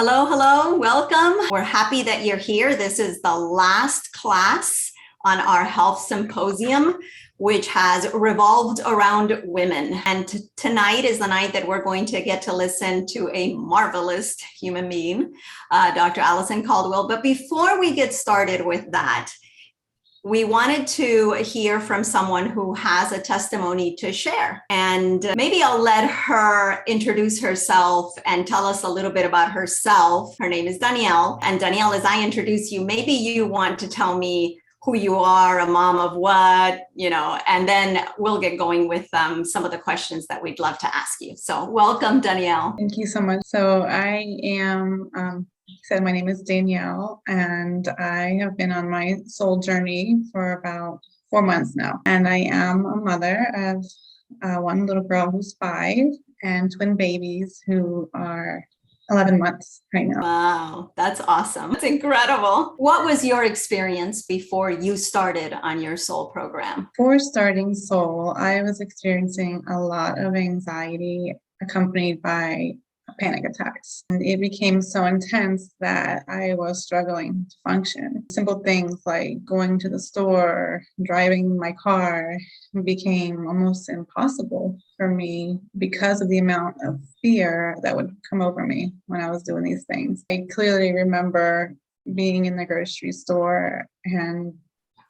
Hello, hello, welcome. We're happy that you're here. This is the last class on our health symposium, which has revolved around women. And tonight is the night that we're going to get to listen to a marvelous human being, Dr. Alison Caldwell. But before we get started with that, we wanted to hear from someone who has a testimony to share. And maybe I'll let her introduce herself and tell us a little bit about herself. Her name is Danielle. And Danielle, as I introduce you, maybe you want to tell me who you are, a mom of what, and then we'll get going with some of the questions that we'd love to ask you. So welcome, Danielle. Thank you so much. So I am, my name is Danielle, and I have been on my soul journey for about 4 months now. And I am a mother of one little girl who's 5 and twin babies who are 11 months right now. Wow, that's awesome. That's incredible. What was your experience before you started on your soul program? Before starting soul, I was experiencing a lot of anxiety accompanied by panic attacks. And it became so intense that I was struggling to function. Simple things like going to the store, driving my car became almost impossible for me because of the amount of fear that would come over me when I was doing these things. I clearly remember being in the grocery store and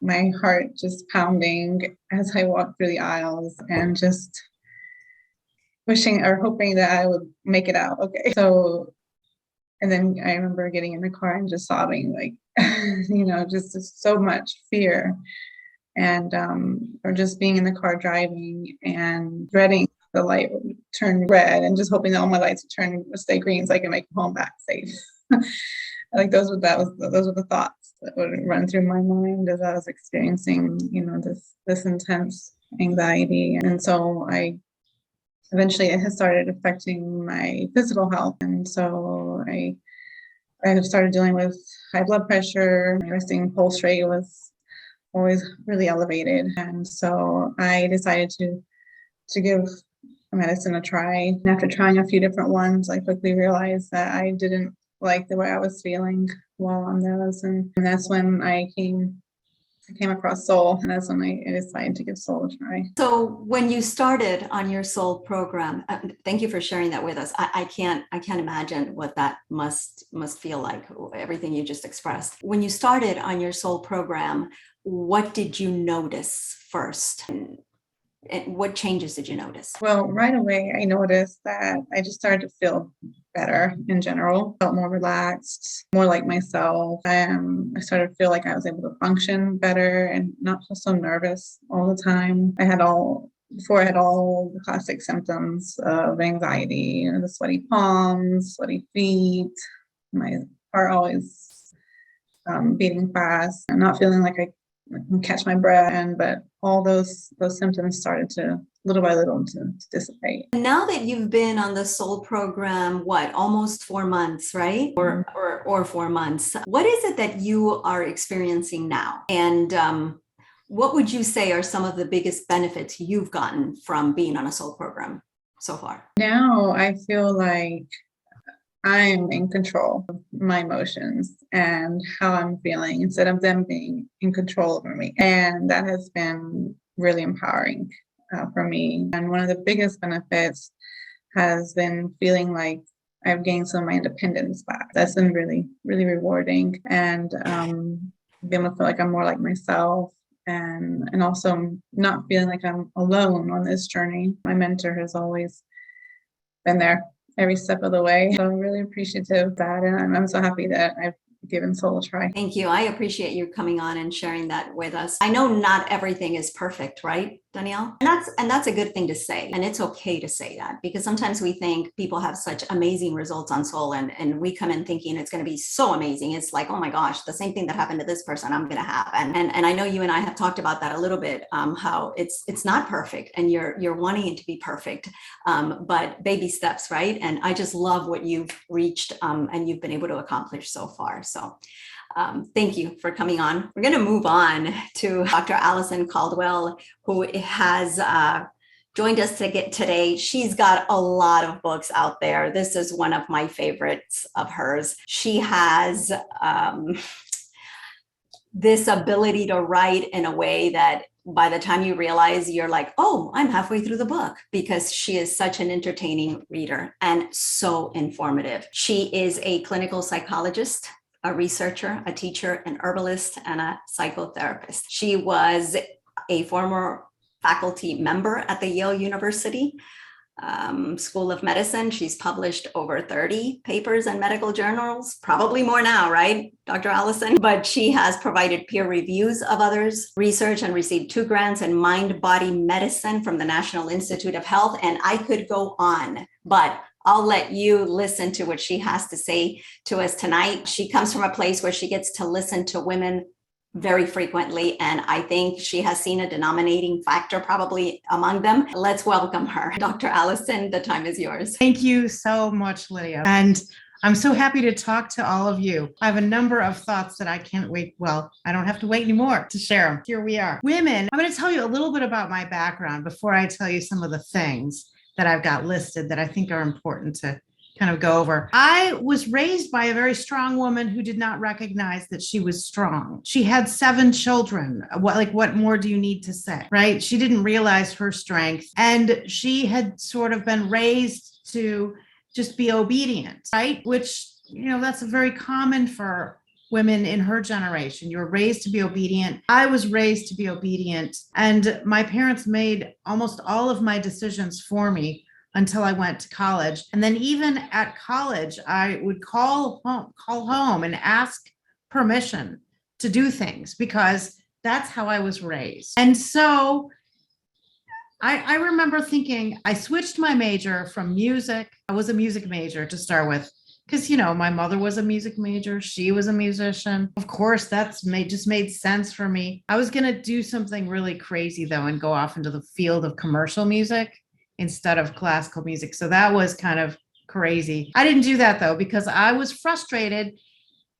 my heart just pounding as I walked through the aisles and just wishing or hoping that I would make it out. Okay. So, and then I remember getting in the car and just sobbing, like, just so much fear. And, or just being in the car driving and dreading the light would turn red and just hoping that all my lights would stay green so I can make it home back safe. Like those were the thoughts that would run through my mind as I was experiencing, this intense anxiety. And so eventually it has started affecting my physical health. And so I have started dealing with high blood pressure. My resting pulse rate was always really elevated. And so I decided to give medicine a try. And after trying a few different ones, I quickly realized that I didn't like the way I was feeling while on those. And that's when I came across soul, and that's when I decided to give soul a try. So when you started on your soul program, thank you for sharing that with us. I can't imagine what that must feel like, everything you just expressed. When you started on your soul program, what did you notice first? And what changes did you notice? Well, right away, I noticed that I just started to feel better in general, felt more relaxed, more like myself. I started to feel like I was able to function better and not feel so nervous all the time. Before I had all the classic symptoms of anxiety, the sweaty palms, sweaty feet, my heart always beating fast, and not feeling like I can catch my breath, but all those symptoms started to little by little to dissipate. Now that you've been on the soul program, almost 4 months, right? Or 4 months. What is it that you are experiencing now? And what would you say are some of the biggest benefits you've gotten from being on a soul program so far? Now I feel like I'm in control of my emotions and how I'm feeling instead of them being in control over me. And that has been really empowering for me. And one of the biggest benefits has been feeling like I've gained some of my independence back. That's been really, really rewarding. And being able to feel like I'm more like myself, and also not feeling like I'm alone on this journey. My mentor has always been there every step of the way. So I'm really appreciative of that. And I'm so happy that I've given soul a try. Thank you. I appreciate you coming on and sharing that with us. I know not everything is perfect, right, Danielle? And that's a good thing to say. And it's okay to say that, because sometimes we think people have such amazing results on soul and we come in thinking it's going to be so amazing. It's like, oh my gosh, the same thing that happened to this person, I'm going to have. And I know you and I have talked about that a little bit, how it's not perfect and you're wanting it to be perfect, but baby steps, right? And I just love what you've reached and you've been able to accomplish so far. So thank you for coming on. We're going to move on to Dr. Alison Caldwell, who has joined us today. She's got a lot of books out there. This is one of my favorites of hers. She has this ability to write in a way that by the time you realize, you're like, oh, I'm halfway through the book, because she is such an entertaining reader and so informative. She is a clinical psychologist, a researcher, a teacher, an herbalist, and a psychotherapist. She was a former faculty member at the Yale University School of Medicine. She's published over 30 papers in medical journals, probably more now, right, Dr. Allison? But she has provided peer reviews of others' research and received 2 grants in mind-body medicine from the National Institute of Health. And I could go on, but I'll let you listen to what she has to say to us tonight. She comes from a place where she gets to listen to women very frequently, and I think she has seen a denominating factor probably among them. Let's welcome her. Dr. Allison, the time is yours. Thank you so much, Lydia. And I'm so happy to talk to all of you. I have a number of thoughts that I can't wait. Well, I don't have to wait anymore to share them. Here we are. Women, I'm going to tell you a little bit about my background before I tell you some of the things that I've got listed that I think are important to kind of go over. I was raised by a very strong woman who did not recognize that she was strong. She had 7 children. What more do you need to say, right? She didn't realize her strength, and she had sort of been raised to just be obedient, right? Which, that's very common for women in her generation. You're raised to be obedient. I was raised to be obedient, and my parents made almost all of my decisions for me until I went to college. And then even at college, I would call home and ask permission to do things because that's how I was raised. And so I remember thinking, I switched my major from music. I was a music major to start with because, my mother was a music major. She was a musician. Of course, just made sense for me. I was going to do something really crazy, though, and go off into the field of commercial music instead of classical music. So that was kind of crazy. I didn't do that, though, because I was frustrated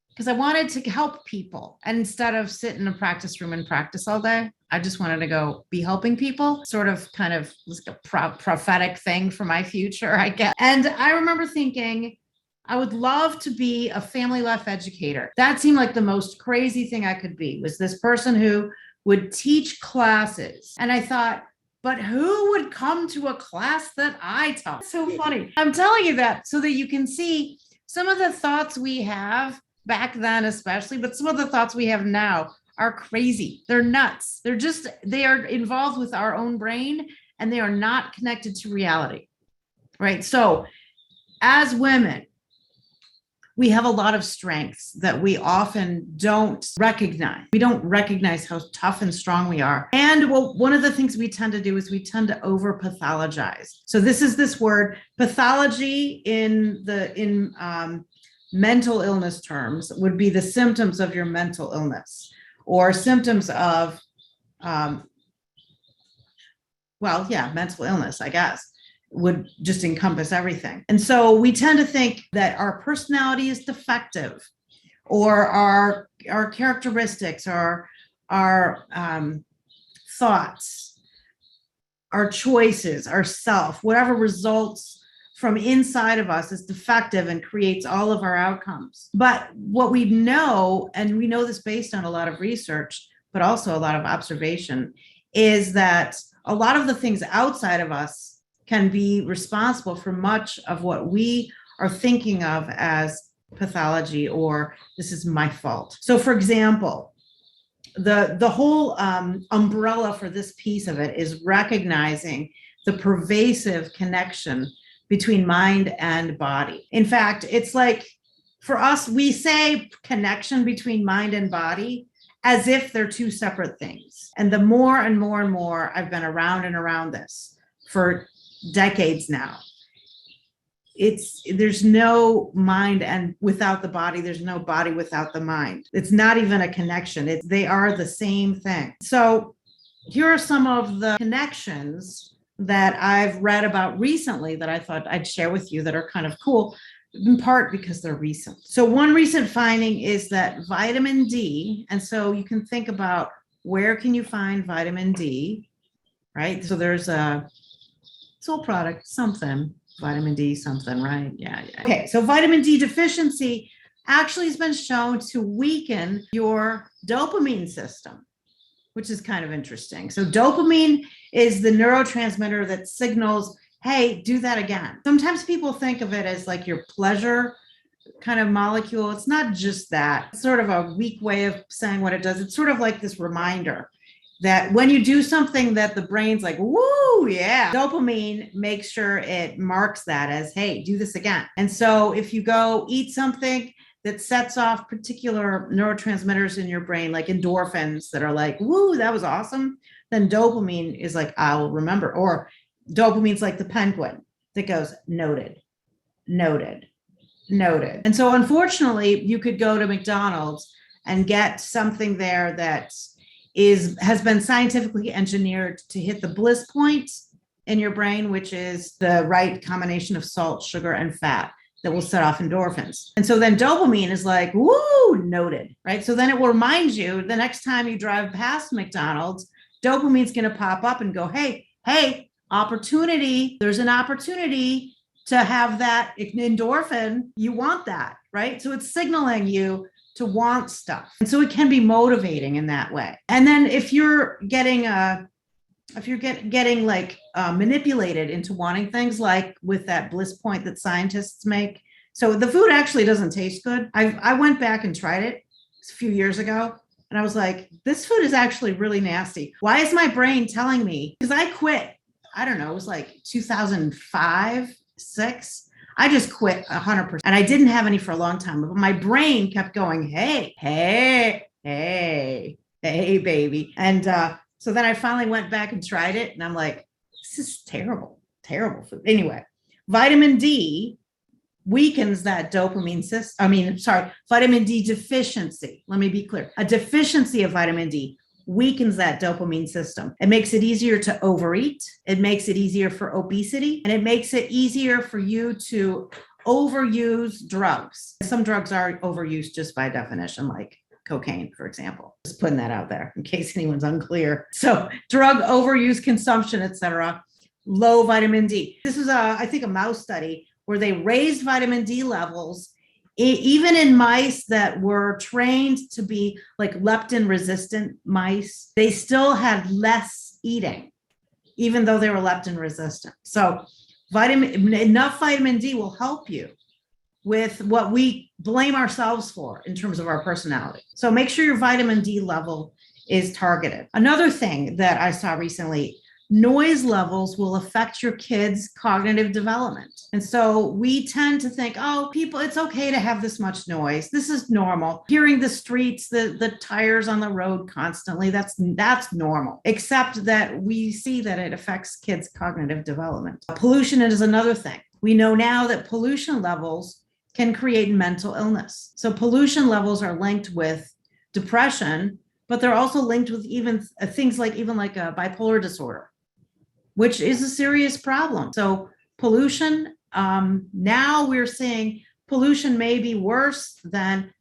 because I wanted to help people. And instead of sit in a practice room and practice all day, I just wanted to go be helping people, sort of kind of was a prophetic thing for my future, I guess. And I remember thinking, I would love to be a family life educator. That seemed like the most crazy thing I could be, was this person who would teach classes. And I thought, but who would come to a class that I taught? So funny. I'm telling you that so that you can see some of the thoughts we have back then, especially, but some of the thoughts we have now are crazy. They're nuts. They are involved with our own brain, and they are not connected to reality, right? So as women, we have a lot of strengths that we often don't recognize. We don't recognize how tough and strong we are. And one of the things we tend to do is we tend to over-pathologize. So this word, pathology in mental illness terms would be the symptoms of your mental illness, or symptoms of, mental illness, I guess, would just encompass everything. And so we tend to think that our personality is defective, or our characteristics, or our thoughts, our choices, our self, whatever results from inside of us is defective and creates all of our outcomes. But what we know, and we know this based on a lot of research, but also a lot of observation, is that a lot of the things outside of us can be responsible for much of what we are thinking of as pathology, or this is my fault. So for example, the whole umbrella for this piece of it is recognizing the pervasive connection between mind and body. In fact, it's like, for us, we say connection between mind and body as if they're 2 separate things. And the more and more and more I've been around and around this for decades now, there's no mind and without the body, there's no body without the mind. It's not even a connection. They are the same thing. So here are some of the connections that I've read about recently that I thought I'd share with you that are kind of cool, in part because they're recent. So one recent finding is that vitamin D, and so you can think about where can you find vitamin D, right? So there's a Sole product, something, vitamin D, something, right? Yeah. Okay, so vitamin D deficiency actually has been shown to weaken your dopamine system, which is kind of interesting. So dopamine is the neurotransmitter that signals, hey, do that again. Sometimes people think of it as like your pleasure kind of molecule. It's not just that. It's sort of a weak way of saying what it does. It's sort of like this reminder that when you do something that the brain's like, woo, yeah, dopamine makes sure it marks that as, hey, do this again. And so if you go eat something that sets off particular neurotransmitters in your brain, like endorphins that are like, woo, that was awesome, then dopamine is like, I'll remember. Or dopamine's like the penguin that goes, noted, noted, noted. And so unfortunately, you could go to McDonald's and get something there that has been scientifically engineered to hit the bliss point in your brain, which is the right combination of salt, sugar, and fat that will set off endorphins. And so then dopamine is like, woo, noted, right? So then it will remind you the next time you drive past McDonald's, dopamine's going to pop up and go, hey, opportunity. There's an opportunity to have that endorphin. You want that, right? So it's signaling you to want stuff. And so it can be motivating in that way. And then if you're getting manipulated into wanting things, like with that bliss point that scientists make. So the food actually doesn't taste good. I went back and tried it a few years ago, and I was like, this food is actually really nasty. Why is my brain telling me? Because I quit, I don't know, it was like 2005, 6. I just quit 100%. And I didn't have any for a long time, but my brain kept going, hey, baby. And so then I finally went back and tried it, and I'm like, this is terrible food. Anyway, vitamin D weakens that dopamine system. Vitamin D deficiency. Let me be clear. A deficiency of vitamin D weakens that dopamine system. It makes it easier to overeat. It makes it easier for obesity, and it makes it easier for you to overuse drugs. Some drugs are overused just by definition, like cocaine, for example. Just putting that out there in case anyone's unclear. So drug overuse, consumption, etc. Low vitamin D. This is I think a mouse study where they raised vitamin D levels even in mice that were trained to be like leptin resistant mice. They still had less eating, even though they were leptin resistant. So enough vitamin D will help you with what we blame ourselves for in terms of our personality. So make sure your vitamin D level is targeted. Another thing that I saw recently, noise levels will affect your kids' cognitive development. And so we tend to think, it's okay to have this much noise. This is normal. Hearing the streets, the tires on the road constantly, that's normal, except that we see that it affects kids' cognitive development. Pollution is another thing. We know now that pollution levels can create mental illness. So pollution levels are linked with depression, but they're also linked with even things like a bipolar disorder, which is a serious problem. So pollution, now we're seeing pollution may be worse than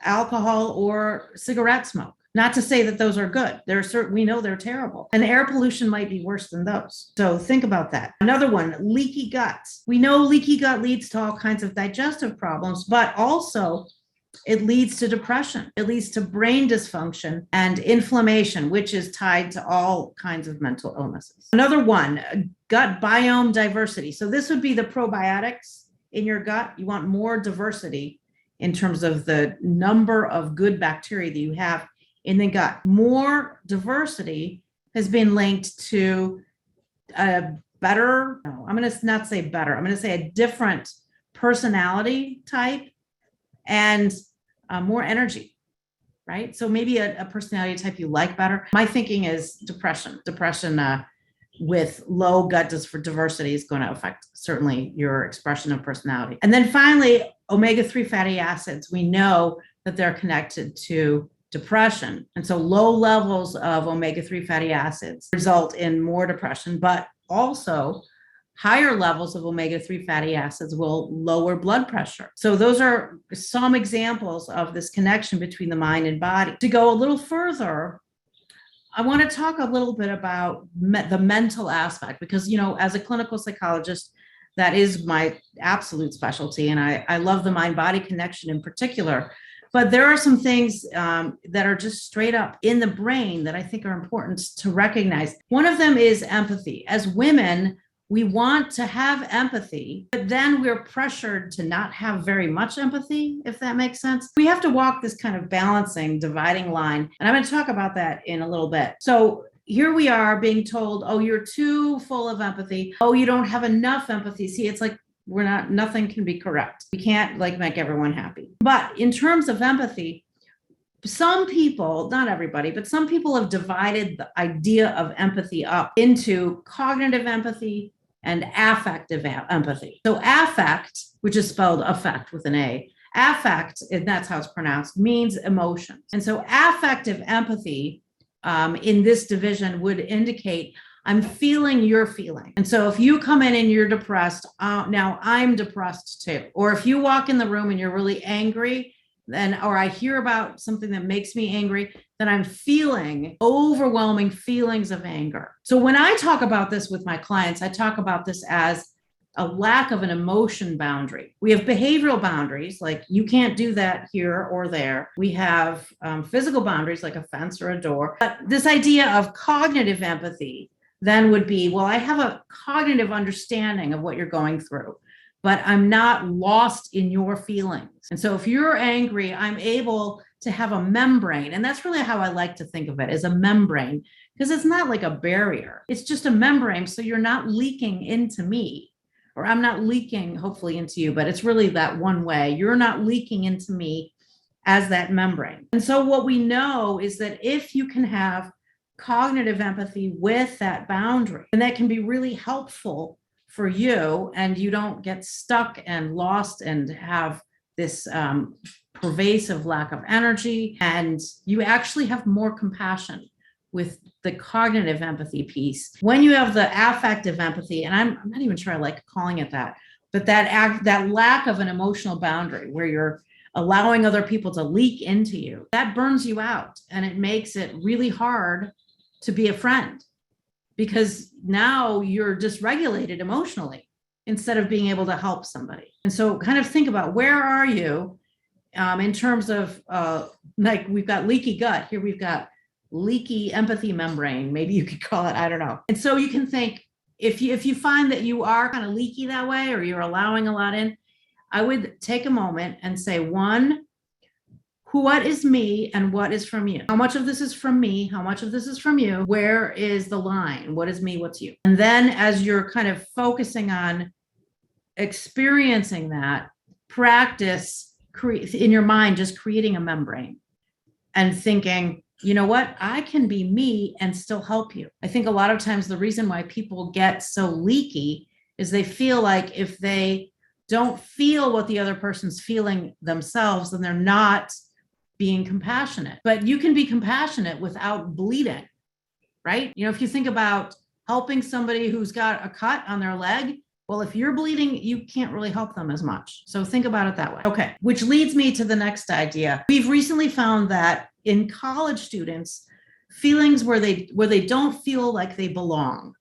alcohol or cigarette smoke. Not to say that those are good. We know they're terrible. And air pollution might be worse than those. So think about that. Another one, leaky gut. We know leaky gut leads to all kinds of digestive problems, but also it leads to depression. It leads to brain dysfunction and inflammation, which is tied to all kinds of mental illnesses. Another one, gut biome diversity. So this would be the probiotics in your gut. You want more diversity in terms of the number of good bacteria that you have in the gut. More diversity has been linked to a different personality type and more energy, right? So maybe a personality type you like better. My thinking is depression. With low gut diversity is going to affect certainly your expression of personality. And then finally, omega-3 fatty acids. We know that they're connected to depression. And so low levels of omega-3 fatty acids result in more depression, but also higher levels of omega-3 fatty acids will lower blood pressure. So those are some examples of this connection between the mind and body. To go a little further, I want to talk a little bit about the mental aspect, because, as a clinical psychologist, that is my absolute specialty. And I love the mind-body connection in particular. But there are some things that are just straight up in the brain that I think are important to recognize. One of them is empathy. As women, we want to have empathy, but then we're pressured to not have very much empathy, if that makes sense. We have to walk this kind of balancing, dividing line. And I'm going to talk about that in a little bit. So here we are being told, oh, you're too full of empathy. Oh, you don't have enough empathy. See, it's like nothing can be correct. We can't make everyone happy. But in terms of empathy, some people, not everybody, but some people have divided the idea of empathy up into cognitive empathy and affective empathy. So affect, which is spelled affect with an A, affect, and that's how it's pronounced, means emotions. And so affective empathy in this division would indicate I'm feeling you're feeling. And so if you come in and you're depressed, now I'm depressed too. Or if you walk in the room and you're really angry, or I hear about something that makes me angry, then I'm feeling overwhelming feelings of anger. So when I talk about this with my clients, I talk about this as a lack of an emotion boundary. We have behavioral boundaries, like you can't do that here or there. We have physical boundaries, like a fence or a door. But this idea of cognitive empathy then would be, well, I have a cognitive understanding of what you're going through, but I'm not lost in your feelings. And so if you're angry, I'm able to have a membrane. And that's really how I like to think of it, as a membrane, because it's not like a barrier. It's just a membrane. So you're not leaking into me, or I'm not leaking hopefully into you, but it's really that one way. You're not leaking into me as that membrane. And so what we know is that if you can have cognitive empathy with that boundary, and that can be really helpful for you, and you don't get stuck and lost and have this pervasive lack of energy, and you actually have more compassion with the cognitive empathy piece. When you have the affective empathy, and I'm not even sure I like calling it that, but that lack of an emotional boundary where you're allowing other people to leak into you, that burns you out, and it makes it really hard to be a friend, because now you're dysregulated emotionally instead of being able to help somebody. And so kind of think about, where are you in terms of we've got leaky gut, here we've got leaky empathy membrane, maybe you could call it, I don't know. And so you can think, if you find that you are kind of leaky that way, or you're allowing a lot in, I would take a moment and say, one, what is me and what is from you? How much of this is from me? How much of this is from you? Where is the line? What is me? What's you? And then as you're kind of focusing on experiencing that, practice in your mind, just creating a membrane and thinking, you know what? I can be me and still help you. I think a lot of times the reason why people get so leaky is they feel like if they don't feel what the other person's feeling themselves, then they're not being compassionate. But you can be compassionate without bleeding, right? If you think about helping somebody who's got a cut on their leg, well, if you're bleeding, you can't really help them as much. So think about it that way. Okay, which leads me to the next idea. We've recently found that in college students, feelings where they don't feel like they belong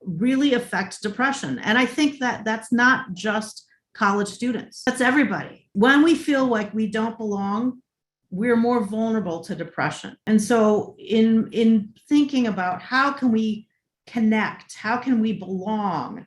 really affect depression. And I think that that's not just college students. That's everybody. When we feel like we don't belong, we're more vulnerable to depression. And so in thinking about how can we connect, how can we belong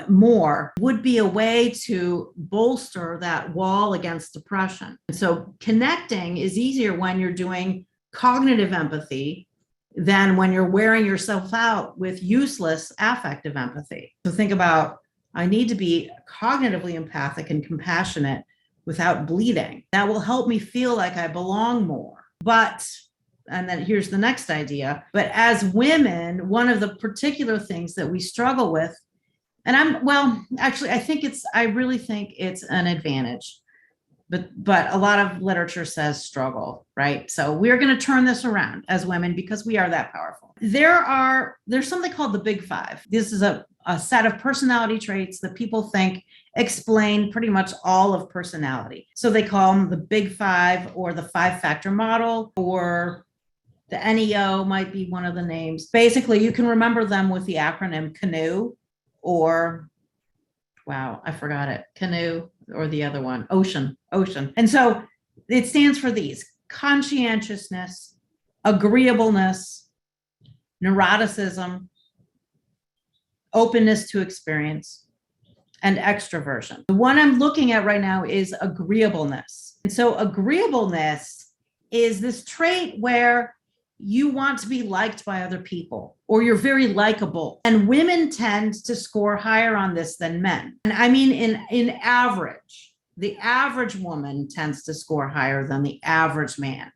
more, would be a way to bolster that wall against depression. And so connecting is easier when you're doing cognitive empathy than when you're wearing yourself out with useless affective empathy. So think about, I need to be cognitively empathic and compassionate without bleeding. That will help me feel like I belong more. And then here's the next idea. But as women, one of the particular things that we struggle with, and I really think it's an advantage, but a lot of literature says struggle, right? So we're going to turn this around as women because we are that powerful. There's something called the Big Five. This is a set of personality traits that people think explain pretty much all of personality. So they call them the Big Five, or the 5-factor model, or The NEO might be one of the names. Basically, you can remember them with the acronym CANOE or, wow, I forgot it. CANOE or the other one, OCEAN. And so it stands for these: conscientiousness, agreeableness, neuroticism, openness to experience, and extroversion. The one I'm looking at right now is agreeableness. And so agreeableness is this trait where you want to be liked by other people, or you're very likable. And women tend to score higher on this than men. And I mean, in average, the average woman tends to score higher than the average man,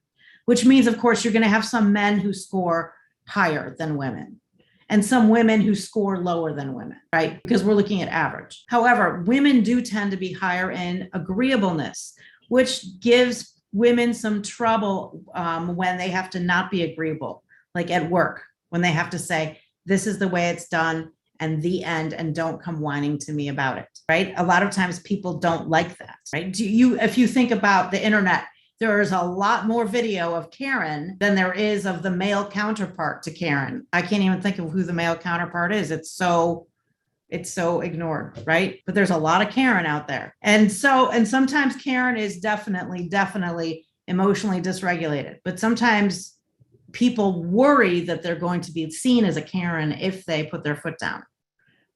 which means, of course, you're going to have some men who score higher than women and some women who score lower than women, right? Because we're looking at average. However, women do tend to be higher in agreeableness, which gives women some trouble when they have to not be agreeable, like at work, when they have to say, this is the way it's done and the end, and don't come whining to me about it, right? A lot of times people don't like that, right? If you think about the internet, there is a lot more video of Karen than there is of the male counterpart to Karen. I can't even think of who the male counterpart is. It's so ignored, right? But there's a lot of Karen out there. And sometimes Karen is definitely emotionally dysregulated. But sometimes people worry that they're going to be seen as a Karen if they put their foot down,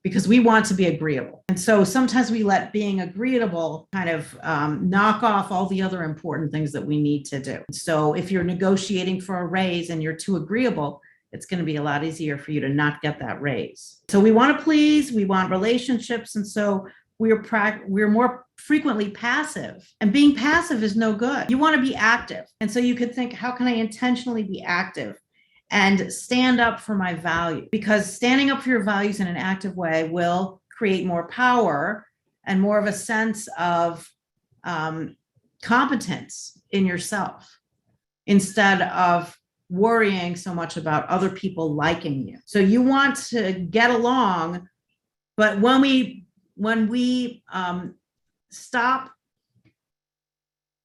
because we want to be agreeable. And so sometimes we let being agreeable kind of knock off all the other important things that we need to do. So if you're negotiating for a raise and you're too agreeable, it's going to be a lot easier for you to not get that raise. So we want to please, we want relationships. And so we're more frequently passive, and being passive is no good. You want to be active. And so you could think, how can I intentionally be active and stand up for my value? Because standing up for your values in an active way will create more power and more of a sense of competence in yourself, instead of worrying so much about other people liking you. So you want to get along, but when we stop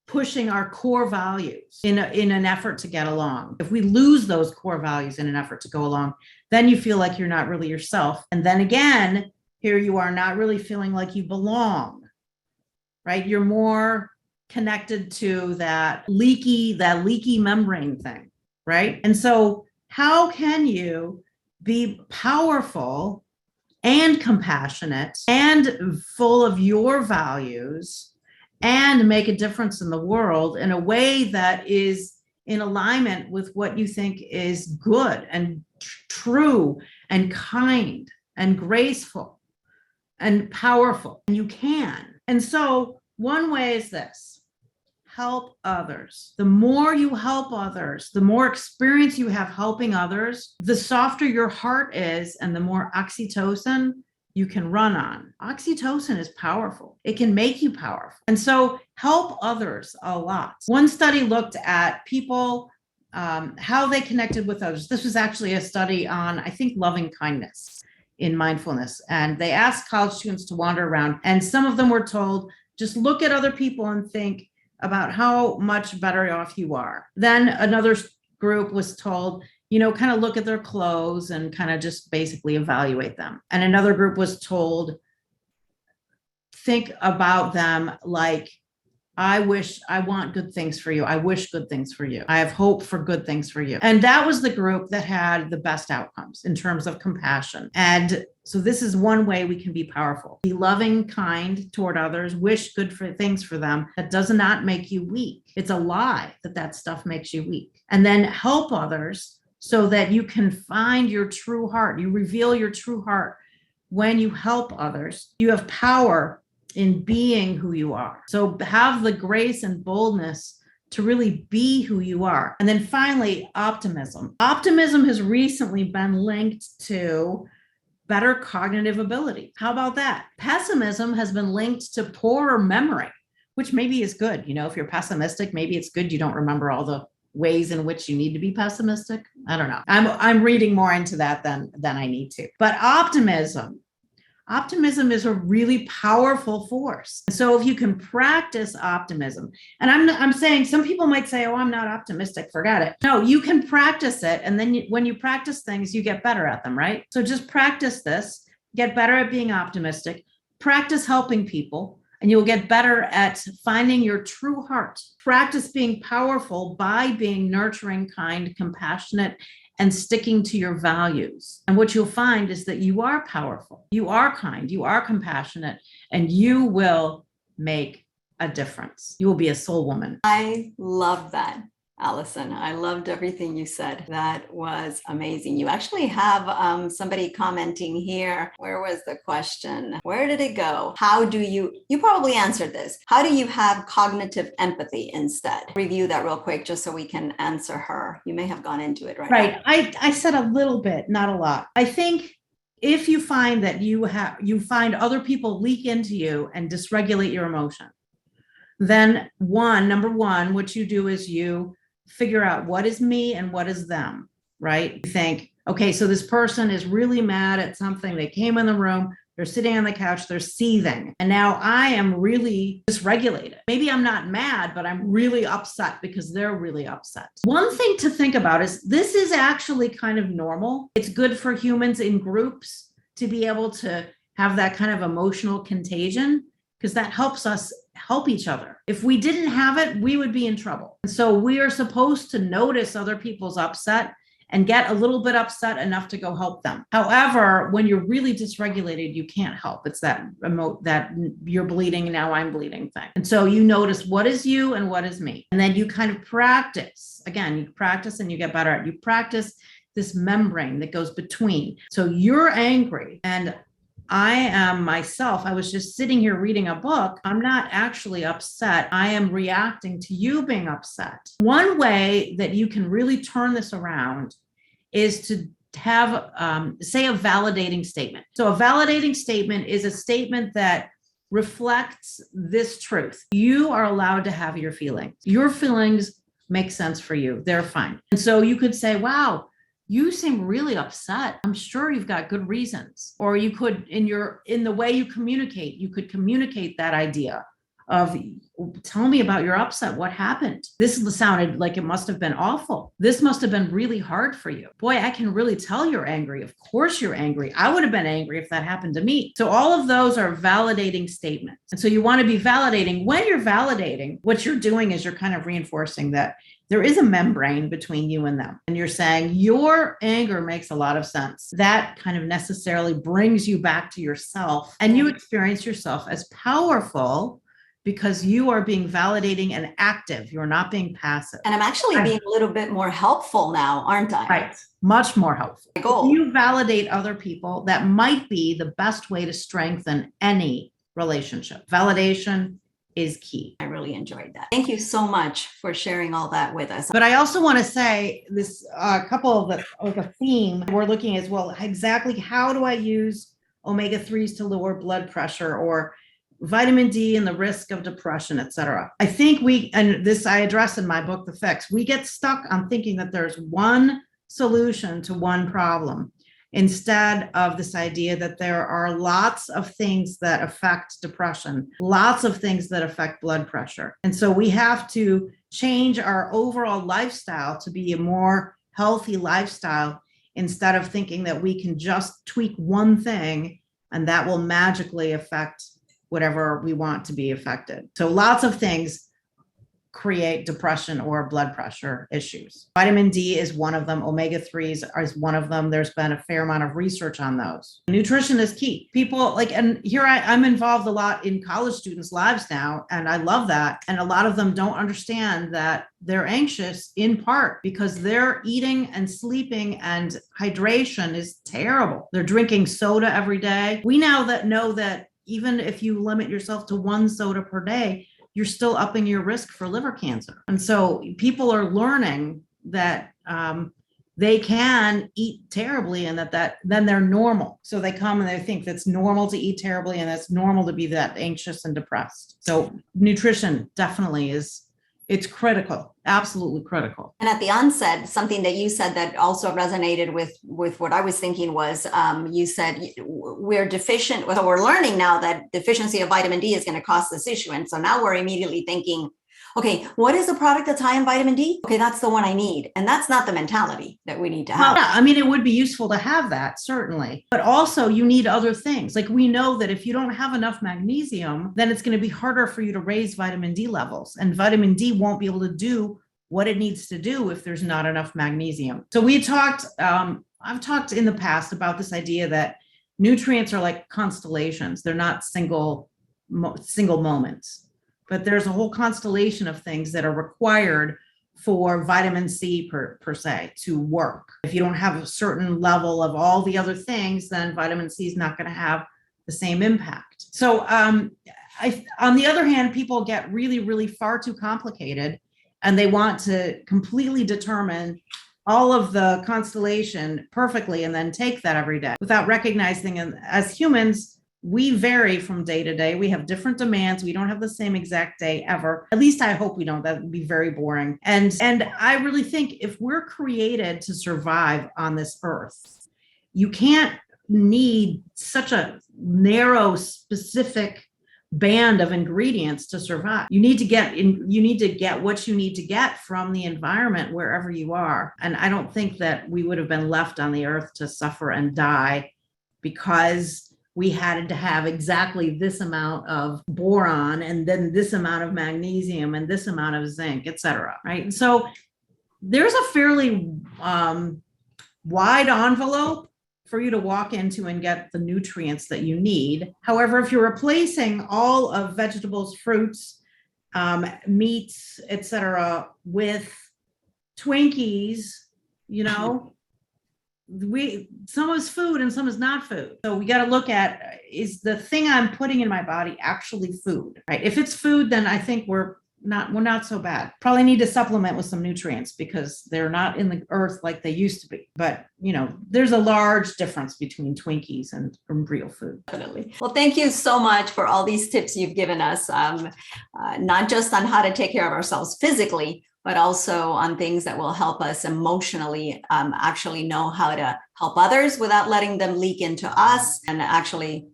pushing our core values in an effort to get along, if we lose those core values in an effort to go along, then you feel like you're not really yourself. And then again, here you are not really feeling like you belong, right? You're more connected to that leaky membrane thing, right? And so how can you be powerful and compassionate and full of your values and make a difference in the world in a way that is in alignment with what you think is good and true and kind and graceful and powerful? And you can. And so one way is this: help others. The more you help others, the more experience you have helping others, the softer your heart is, and the more oxytocin you can run on. Oxytocin is powerful. It can make you powerful. And so help others a lot. One study looked at people, how they connected with others. This was actually a study on, I think, loving kindness in mindfulness. And they asked college students to wander around, and some of them were told, just look at other people and think about how much better off you are. Then another group was told, kind of look at their clothes and kind of just basically evaluate them. And another group was told, think about them like, I want good things for you. I wish good things for you. I have hope for good things for you. And that was the group that had the best outcomes in terms of compassion. And so this is one way we can be powerful. Be loving, kind toward others, wish good things for them. That does not make you weak. It's a lie that stuff makes you weak. And then help others so that you can find your true heart. You reveal your true heart when you help others. You have power in being who you are. So have the grace and boldness to really be who you are. And then finally, optimism. Optimism has recently been linked to better cognitive ability. How about that? Pessimism has been linked to poorer memory, which maybe is good. If you're pessimistic, maybe it's good you don't remember all the ways in which you need to be pessimistic. I don't know. I'm reading more into that than I need to. But optimism optimism is a really powerful force. So if you can practice optimism, and I'm saying some people might say, oh, I'm not optimistic, forget it. No, you can practice it. And then when you practice things, you get better at them, right? So just practice this, get better at being optimistic, practice helping people, and you'll get better at finding your true heart. Practice being powerful by being nurturing, kind, compassionate, and sticking to your values. And what you'll find is that you are powerful, you are kind, you are compassionate, and you will make a difference. You will be a soul woman. I love that, Alison. I loved everything you said. That was amazing. You actually have somebody commenting here. Where was the question? Where did it go? How do you probably answered this. How do you have cognitive empathy instead? Review that real quick just so we can answer her. You may have gone into it right now. I said a little bit, not a lot. I think if you find that you find other people leak into you and dysregulate your emotion, then number one, what you do is you figure out what is me and what is them, right? You think, okay, so this person is really mad at something. They came in the room, they're sitting on the couch, they're seething. And now I am really dysregulated. Maybe I'm not mad, but I'm really upset because they're really upset. One thing to think about is this is actually kind of normal. It's good for humans in groups to be able to have that kind of emotional contagion, because that helps us help each other. If we didn't have it, we would be in trouble. And so we are supposed to notice other people's upset and get a little bit upset enough to go help them. However, when you're really dysregulated, you can't help. It's that you're bleeding, now I'm bleeding thing. And so you notice what is you and what is me. And then you kind of practice. Again, you practice and you get better at it. You practice this membrane that goes between. So you're angry and I am myself. I was just sitting here reading a book. I'm not actually upset. I am reacting to you being upset. One way that you can really turn this around is to have, say, a validating statement. So a validating statement is a statement that reflects this truth. You are allowed to have your feelings. Your feelings make sense for you. They're fine. And so you could say, wow, you seem really upset. I'm sure you've got good reasons. Or you could, in the way you communicate, you could communicate that idea of, tell me about your upset. What happened? This sounded like it must have been awful. This must have been really hard for you. Boy, I can really tell you're angry. Of course you're angry. I would have been angry if that happened to me. So all of those are validating statements. And so you want to be validating. When you're validating, what you're doing is you're kind of reinforcing that there is a membrane between you and them. And you're saying your anger makes a lot of sense. That kind of necessarily brings you back to yourself, and you experience yourself as powerful because you are being validating and active. You're not being passive. And I'm actually being a little bit more helpful now, aren't I? Right. Much more helpful. If you validate other people, that might be the best way to strengthen any relationship. Validation is key. I really enjoyed that. Thank you so much for sharing all that with us. But I also want to say this, couple of the theme we're looking as well, exactly how do I use omega-3s to lower blood pressure, or vitamin D and the risk of depression, et cetera. I think and this I address in my book, The Fix, we get stuck on thinking that there's one solution to one problem, instead of this idea that there are lots of things that affect depression, lots of things that affect blood pressure. And so we have to change our overall lifestyle to be a more healthy lifestyle, instead of thinking that we can just tweak one thing and that will magically affect whatever we want to be affected. So lots of things create depression or blood pressure issues. Vitamin D is one of them. Omega-3s is one of them. There's been a fair amount of research on those. Nutrition is key. People and here I'm involved a lot in college students' lives now, and I love that. And a lot of them don't understand that they're anxious in part because they're eating and sleeping, and hydration is terrible. They're drinking soda every day. We now know that even if you limit yourself to one soda per day, you're still upping your risk for liver cancer. And so people are learning that they can eat terribly, and that then they're normal. So they come and they think that's normal to eat terribly, and that's normal to be that anxious and depressed. So nutrition definitely is It's critical, absolutely critical. And at the onset, something that you said that also resonated with what I was thinking was, you said we're deficient. So we're learning now that deficiency of vitamin D is going to cause this issue. And so now we're immediately thinking, okay, what is the product that's high in vitamin D? Okay, that's the one I need. And that's not the mentality that we need to have. Well, yeah, I mean, it would be useful to have that, certainly. But also you need other things. Like we know that if you don't have enough magnesium, then it's going to be harder for you to raise vitamin D levels. And vitamin D won't be able to do what it needs to do if there's not enough magnesium. So I've talked in the past about this idea that nutrients are like constellations. They're not single moments. But there's a whole constellation of things that are required for vitamin C per se to work. If you don't have a certain level of all the other things, then vitamin C is not going to have the same impact. So on the other hand, people get really, really far too complicated, and they want to completely determine all of the constellation perfectly and then take that every day without recognizing, and as humans, we vary from day to day. We have different demands. We don't have the same exact day ever. At least I hope we don't. That would be very boring. And I really think if we're created to survive on this earth, you can't need such a narrow, specific band of ingredients to survive. You need to get what you need to get from the environment wherever you are. And I don't think that we would have been left on the earth to suffer and die because we had to have exactly this amount of boron and then this amount of magnesium and this amount of zinc, et cetera, right? And so there's a fairly wide envelope for you to walk into and get the nutrients that you need. However, if you're replacing all of vegetables, fruits, meats, et cetera, with Twinkies, some is food and some is not food. So we got to look at, is the thing I'm putting in my body actually food, right? If it's food, then I think we're not so bad. Probably need to supplement with some nutrients because they're not in the earth like they used to be. But, there's a large difference between Twinkies and real food. Definitely. Well, thank you so much for all these tips you've given us, not just on how to take care of ourselves physically, but also on things that will help us emotionally actually know how to help others without letting them leak into us. And actually,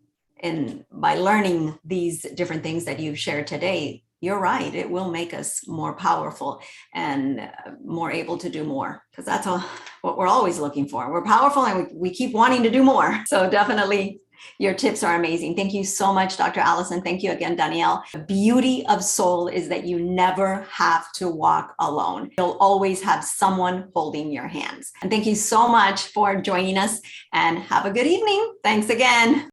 by learning these different things that you've shared today, you're right, it will make us more powerful and more able to do more, because that's what we're always looking for. We're powerful and we keep wanting to do more. So definitely, your tips are amazing. Thank you so much, Dr. Alison. Thank you again, Danielle. The beauty of Soul is that you never have to walk alone. You'll always have someone holding your hands. And thank you so much for joining us, and have a good evening. Thanks again.